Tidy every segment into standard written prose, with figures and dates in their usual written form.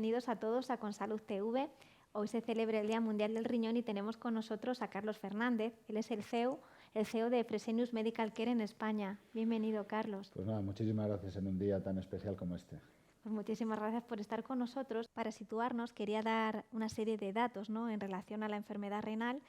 bienvenidos a todos a Consalud TV. Hoy se celebra el Día Mundial del Riñón y tenemos con nosotros a Carlos Fernández. Él es el CEO de Fresenius Medical Care en España. Bienvenido, Carlos. Pues nada, muchísimas gracias en un día tan especial como este. Pues muchísimas gracias por estar con nosotros. Para situarnos, quería dar una serie de datos, ¿no?, en relación a la enfermedad renal,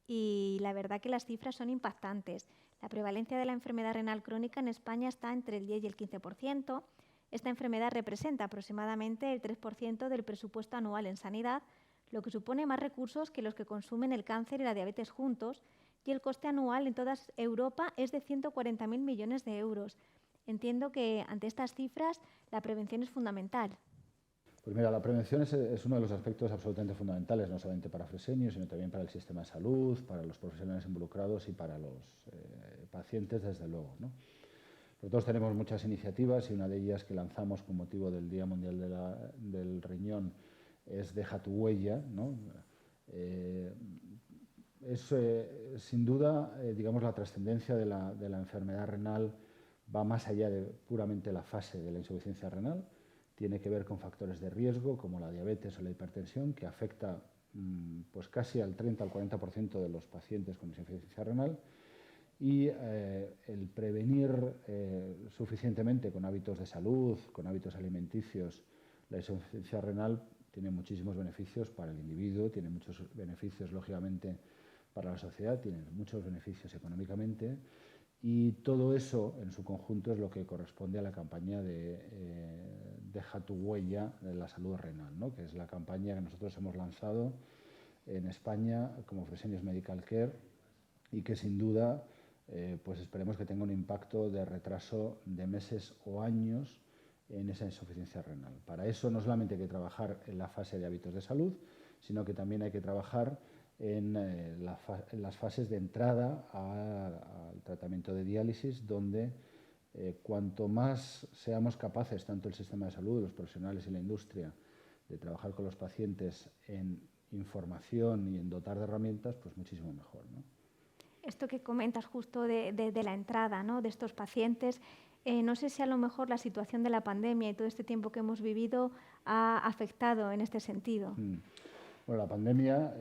y la verdad que las cifras son impactantes. La prevalencia de la enfermedad renal crónica en España está entre el 10 y el 15%. Esta enfermedad representa aproximadamente el 3% del presupuesto anual en sanidad, lo que supone más recursos que los que consumen el cáncer y la diabetes juntos, y el coste anual en toda Europa es de 140.000 millones de euros. Entiendo que ante estas cifras la prevención es fundamental. Pues mira, la prevención es uno de los aspectos absolutamente fundamentales, no solamente para Fresenius, sino también para el sistema de salud, para los profesionales involucrados y para los pacientes, desde luego, ¿no? Nosotros tenemos muchas iniciativas y una de ellas que lanzamos con motivo del Día Mundial del Riñón es Deja tu huella, ¿no? Sin duda, digamos, la trascendencia de la enfermedad renal va más allá de puramente la fase de la insuficiencia renal. Tiene que ver con factores de riesgo como la diabetes o la hipertensión, que afecta pues casi al 30 al 40% de los pacientes con insuficiencia renal, y el prevenir suficientemente con hábitos de salud, con hábitos alimenticios, la insuficiencia renal tiene muchísimos beneficios para el individuo, tiene muchos beneficios lógicamente para la sociedad, tiene muchos beneficios económicamente, y todo eso en su conjunto es lo que corresponde a la campaña de Deja tu huella de la salud renal, ¿no?, que es la campaña que nosotros hemos lanzado en España como Fresenius Medical Care y que sin duda pues esperemos que tenga un impacto de retraso de meses o años en esa insuficiencia renal. Para eso no solamente hay que trabajar en la fase de hábitos de salud, sino que también hay que trabajar en las fases de entrada al tratamiento de diálisis, donde cuanto más seamos capaces, tanto el sistema de salud, los profesionales y la industria, de trabajar con los pacientes en información y en dotar de herramientas, pues muchísimo mejor, ¿no? Esto que comentas justo de la entrada, ¿no?, de estos pacientes, no sé si a lo mejor la situación de la pandemia y todo este tiempo que hemos vivido ha afectado en este sentido. Bueno, la pandemia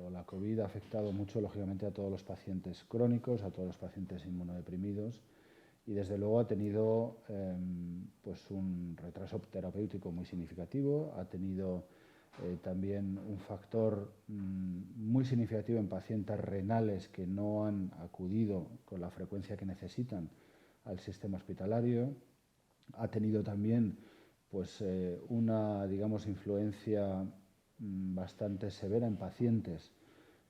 o la COVID ha afectado mucho, lógicamente, a todos los pacientes crónicos, a todos los pacientes inmunodeprimidos, y desde luego ha tenido pues un retraso terapéutico muy significativo, ha tenido también un factor muy significativo en pacientes renales que no han acudido con la frecuencia que necesitan al sistema hospitalario, ha tenido también pues una, digamos, influencia bastante severa en pacientes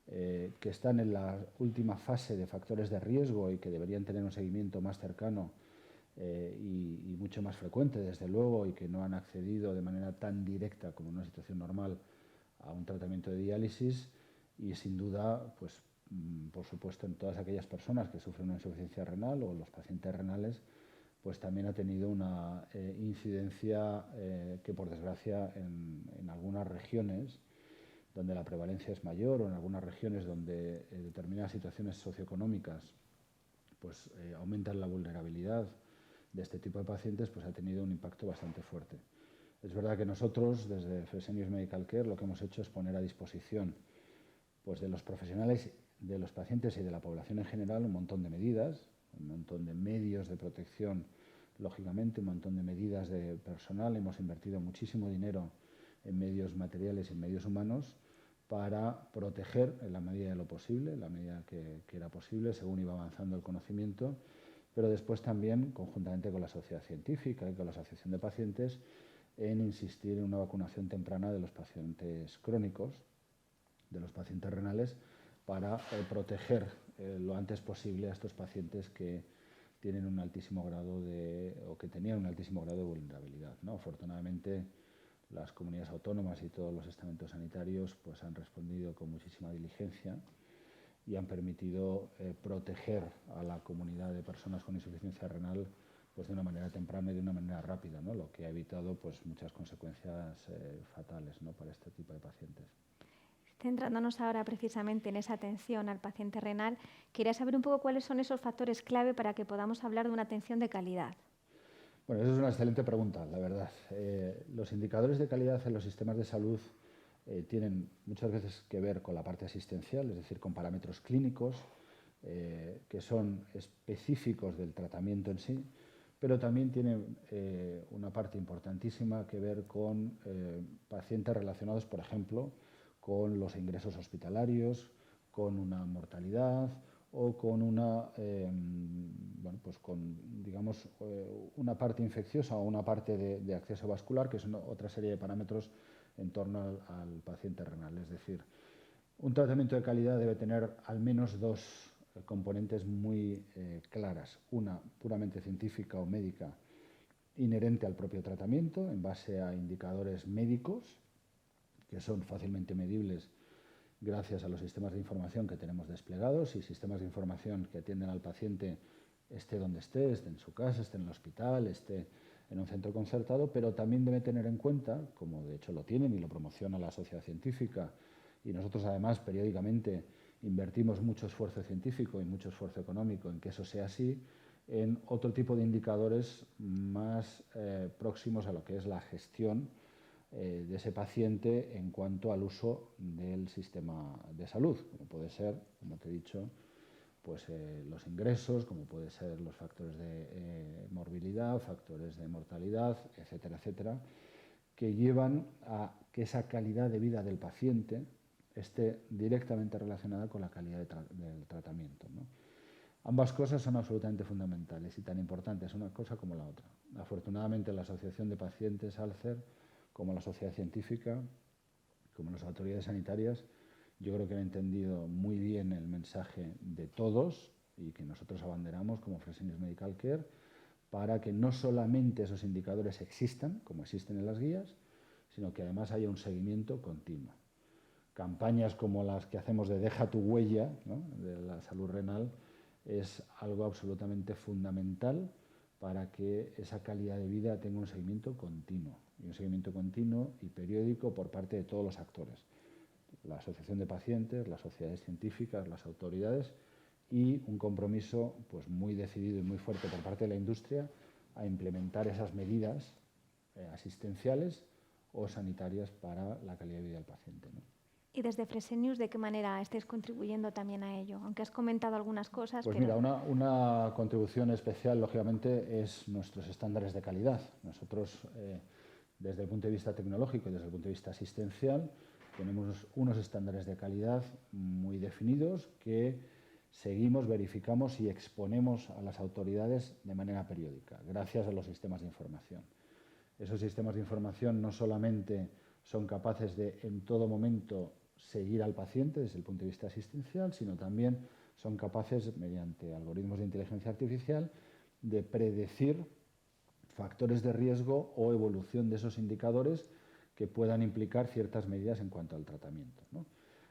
que están en la última fase de factores de riesgo y que deberían tener un seguimiento más cercano y mucho más frecuente, desde luego, y que no han accedido de manera tan directa como en una situación normal a un tratamiento de diálisis. Y sin duda, pues por supuesto, en todas aquellas personas que sufren una insuficiencia renal o los pacientes renales, pues también ha tenido una incidencia que, por desgracia, en algunas regiones donde la prevalencia es mayor, o en algunas regiones donde determinadas situaciones socioeconómicas pues aumentan la vulnerabilidad de este tipo de pacientes, pues ha tenido un impacto bastante fuerte. Es verdad que nosotros, desde Fresenius Medical Care, lo que hemos hecho es poner a disposición pues de los profesionales, de los pacientes y de la población en general un montón de medidas, un montón de medios de protección, lógicamente, un montón de medidas de personal. Hemos invertido muchísimo dinero en medios materiales y en medios humanos para proteger en la medida de lo posible, en la medida que era posible, según iba avanzando el conocimiento, pero después también, conjuntamente con la sociedad científica y con la asociación de pacientes, en insistir en una vacunación temprana de los pacientes crónicos, de los pacientes renales, para proteger lo antes posible a estos pacientes que tienen un altísimo grado o que tenían un altísimo grado de vulnerabilidad, ¿no? Afortunadamente, las comunidades autónomas y todos los estamentos sanitarios pues han respondido con muchísima diligencia y han permitido proteger a la comunidad de personas con insuficiencia renal pues de una manera temprana y de una manera rápida, ¿no?, lo que ha evitado pues muchas consecuencias fatales, ¿no?, para este tipo de pacientes. Centrándonos ahora precisamente en esa atención al paciente renal, quería saber un poco cuáles son esos factores clave para que podamos hablar de una atención de calidad. Bueno, esa es una excelente pregunta, la verdad. Los indicadores de calidad en los sistemas de salud tienen muchas veces que ver con la parte asistencial, es decir, con parámetros clínicos que son específicos del tratamiento en sí, pero también tienen una parte importantísima que ver con pacientes relacionados, por ejemplo, con los ingresos hospitalarios, con una mortalidad o con una, bueno, pues con, digamos, una parte infecciosa o una parte de acceso vascular, que es otra serie de parámetros en torno al paciente renal. Es decir, un tratamiento de calidad debe tener al menos dos componentes muy claras. Una puramente científica o médica, inherente al propio tratamiento, en base a indicadores médicos, que son fácilmente medibles gracias a los sistemas de información que tenemos desplegados y sistemas de información que atienden al paciente esté donde esté en su casa, esté en el hospital, esté en un centro concertado, pero también debe tener en cuenta, como de hecho lo tienen y lo promociona la sociedad científica, y nosotros además periódicamente invertimos mucho esfuerzo científico y mucho esfuerzo económico en que eso sea así, en otro tipo de indicadores más próximos a lo que es la gestión de ese paciente en cuanto al uso del sistema de salud, como puede ser, como te he dicho, pues los ingresos, como puede ser los factores de morbilidad, factores de mortalidad, etcétera, etcétera, que llevan a que esa calidad de vida del paciente esté directamente relacionada con la calidad del tratamiento, ¿no? Ambas cosas son absolutamente fundamentales y tan importantes una cosa como la otra. Afortunadamente, la Asociación de Pacientes Alcer, como la sociedad científica, como las autoridades sanitarias, yo creo que han entendido muy bien el mensaje de todos y que nosotros abanderamos como Fresenius Medical Care para que no solamente esos indicadores existan, como existen en las guías, sino que además haya un seguimiento continuo. Campañas como las que hacemos de Deja tu huella, ¿no?, de la salud renal, es algo absolutamente fundamental para que esa calidad de vida tenga un seguimiento continuo y periódico por parte de todos los actores. La asociación de pacientes, las sociedades científicas, las autoridades y un compromiso pues, muy decidido y muy fuerte por parte de la industria a implementar esas medidas asistenciales o sanitarias para la calidad de vida del paciente, ¿no? Y desde Fresenius, ¿de qué manera estáis contribuyendo también a ello? Aunque has comentado algunas cosas, pues pero... mira, una contribución especial, lógicamente, es nuestros estándares de calidad. Nosotros, desde el punto de vista tecnológico y desde el punto de vista asistencial, tenemos unos estándares de calidad muy definidos que seguimos, verificamos y exponemos a las autoridades de manera periódica, gracias a los sistemas de información. Esos sistemas de información no solamente son capaces de, en todo momento, seguir al paciente desde el punto de vista asistencial, sino también son capaces, mediante algoritmos de inteligencia artificial, de predecir factores de riesgo o evolución de esos indicadores que puedan implicar ciertas medidas en cuanto al tratamiento, ¿no?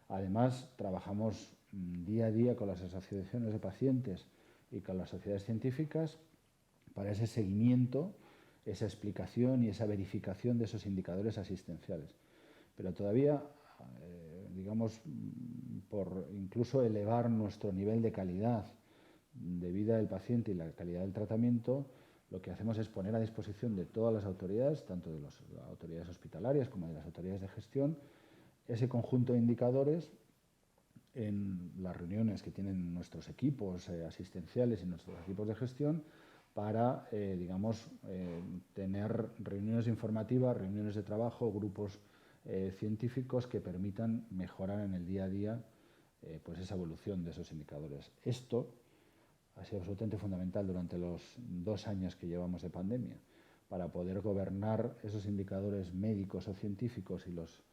Además, trabajamos día a día con las asociaciones de pacientes y con las sociedades científicas para ese seguimiento, esa explicación y esa verificación de esos indicadores asistenciales. Pero todavía, digamos, por incluso elevar nuestro nivel de calidad de vida del paciente y la calidad del tratamiento, lo que hacemos es poner a disposición de todas las autoridades, tanto de las autoridades hospitalarias como de las autoridades de gestión, ese conjunto de indicadores en las reuniones que tienen nuestros equipos asistenciales y nuestros equipos de gestión para, digamos, tener reuniones informativas, reuniones de trabajo, grupos científicos que permitan mejorar en el día a día pues esa evolución de esos indicadores. Esto ha sido absolutamente fundamental durante los 2 años que llevamos de pandemia para poder gobernar esos indicadores médicos o científicos y los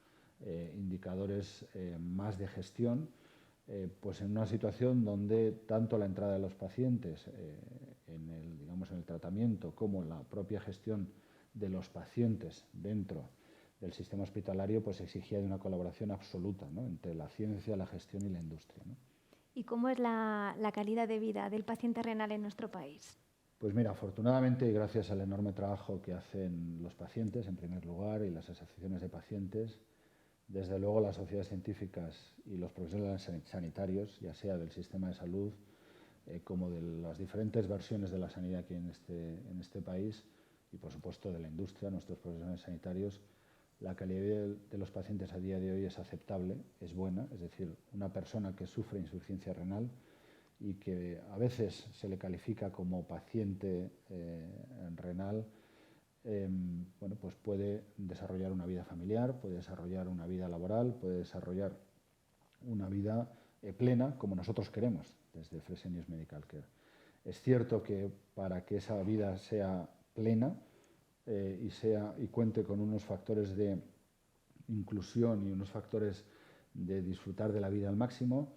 indicadores más de gestión, pues en una situación donde tanto la entrada de los pacientes en el tratamiento como la propia gestión de los pacientes dentro del sistema hospitalario pues exigía de una colaboración absoluta, ¿no?, entre la ciencia, la gestión y la industria, ¿no? ¿Y cómo es la calidad de vida del paciente renal en nuestro país? Pues mira, afortunadamente y gracias al enorme trabajo que hacen los pacientes, en primer lugar, y las asociaciones de pacientes, desde luego las sociedades científicas y los profesionales sanitarios, ya sea del sistema de salud como de las diferentes versiones de la sanidad aquí en este país, y por supuesto de la industria, nuestros profesionales sanitarios, la calidad de los pacientes a día de hoy es aceptable, es buena, es decir, una persona que sufre insuficiencia renal y que a veces se le califica como paciente renal, bueno, pues puede desarrollar una vida familiar, puede desarrollar una vida laboral, puede desarrollar una vida plena como nosotros queremos desde Fresenius Medical Care. Es cierto que para que esa vida sea plena y cuente con unos factores de inclusión y unos factores de disfrutar de la vida al máximo,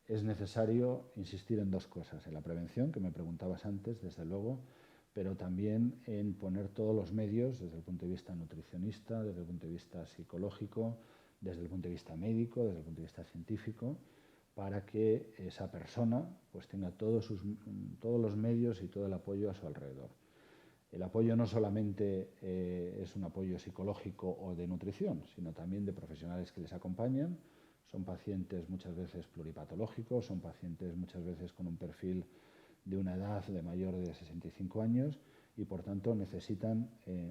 es necesario insistir en dos cosas: en la prevención, que me preguntabas antes, desde luego, pero también en poner todos los medios desde el punto de vista nutricionista, desde el punto de vista psicológico, desde el punto de vista médico, desde el punto de vista científico, para que esa persona pues tenga todos los medios y todo el apoyo a su alrededor. El apoyo no solamente es un apoyo psicológico o de nutrición, sino también de profesionales que les acompañan. Son pacientes muchas veces pluripatológicos, son pacientes muchas veces con un perfil de una edad de mayor de 65 años y por tanto necesitan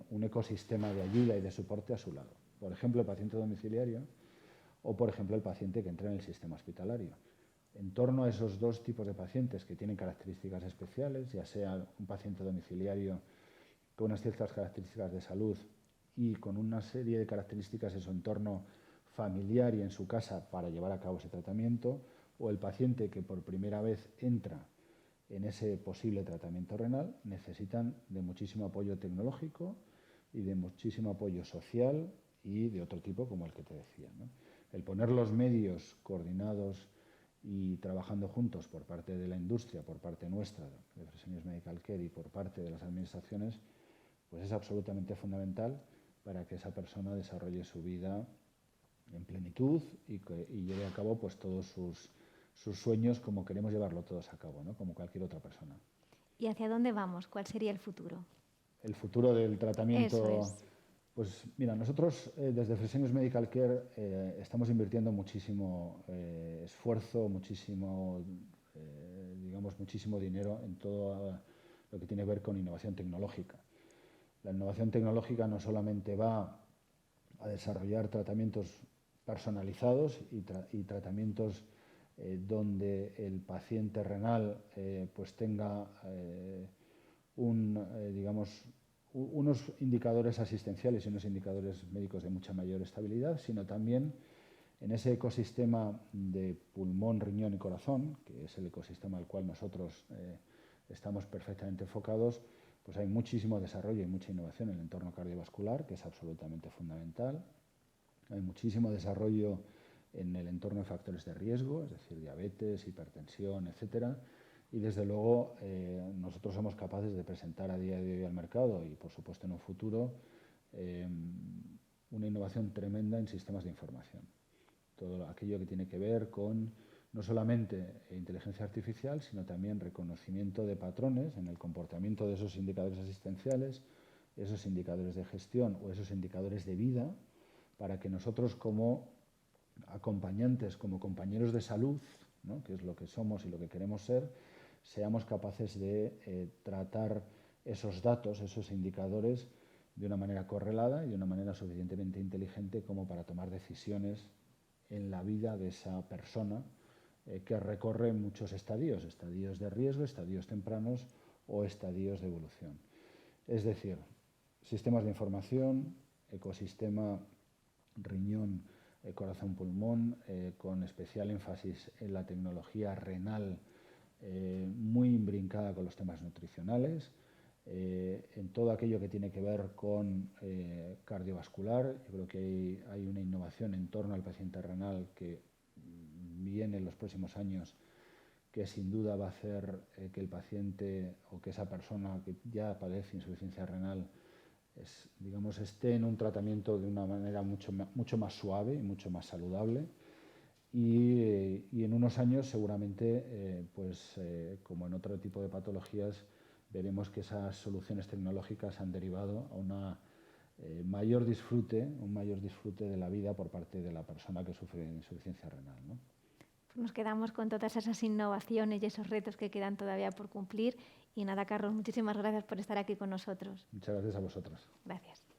un ecosistema de ayuda y de soporte a su lado. Por ejemplo, el paciente domiciliario o por ejemplo el paciente que entra en el sistema hospitalario. En torno a esos dos tipos de pacientes que tienen características especiales, ya sea un paciente domiciliario con unas ciertas características de salud y con una serie de características en su entorno familiar y en su casa para llevar a cabo ese tratamiento, o el paciente que por primera vez entra en ese posible tratamiento renal, necesitan de muchísimo apoyo tecnológico y de muchísimo apoyo social y de otro tipo como el que te decía, ¿no? El poner los medios coordinados y trabajando juntos por parte de la industria, por parte nuestra, de Fresenius Medical Care, y por parte de las administraciones, pues es absolutamente fundamental para que esa persona desarrolle su vida en plenitud y lleve a cabo pues todos sus sueños como queremos llevarlo todos a cabo, ¿no? Como cualquier otra persona. ¿Y hacia dónde vamos? ¿Cuál sería el futuro? El futuro del tratamiento. Eso es. Pues mira, nosotros desde Fresenius Medical Care estamos invirtiendo muchísimo esfuerzo, muchísimo dinero en todo lo que tiene que ver con innovación tecnológica. La innovación tecnológica no solamente va a desarrollar tratamientos personalizados y tratamientos donde el paciente renal pues tenga unos indicadores asistenciales y unos indicadores médicos de mucha mayor estabilidad, sino también en ese ecosistema de pulmón, riñón y corazón, que es el ecosistema al cual nosotros estamos perfectamente enfocados, pues hay muchísimo desarrollo y mucha innovación en el entorno cardiovascular, que es absolutamente fundamental. Hay muchísimo desarrollo en el entorno de factores de riesgo, es decir, diabetes, hipertensión, etcétera. Y desde luego nosotros somos capaces de presentar a día de hoy al mercado y por supuesto en un futuro una innovación tremenda en sistemas de información. Todo aquello que tiene que ver con no solamente inteligencia artificial, sino también reconocimiento de patrones en el comportamiento de esos indicadores asistenciales, esos indicadores de gestión o esos indicadores de vida, para que nosotros como acompañantes, como compañeros de salud, ¿no?, que es lo que somos y lo que queremos ser, seamos capaces de tratar esos datos, esos indicadores, de una manera correlada y de una manera suficientemente inteligente como para tomar decisiones en la vida de esa persona que recorre muchos estadios de riesgo, estadios tempranos o estadios de evolución. Es decir, sistemas de información, ecosistema riñón, corazón, pulmón, con especial énfasis en la tecnología renal, muy imbrincada con los temas nutricionales, en todo aquello que tiene que ver con cardiovascular. Yo creo que hay una innovación en torno al paciente renal que viene en los próximos años, que sin duda va a hacer que el paciente o que esa persona que ya padece insuficiencia renal esté en un tratamiento de una manera mucho más suave y mucho más saludable. Y en unos años seguramente, como en otro tipo de patologías, veremos que esas soluciones tecnológicas han derivado a un mayor disfrute de la vida por parte de la persona que sufre insuficiencia renal, ¿no? Nos quedamos con todas esas innovaciones y esos retos que quedan todavía por cumplir. Y nada, Carlos, muchísimas gracias por estar aquí con nosotros. Muchas gracias a vosotros. Gracias.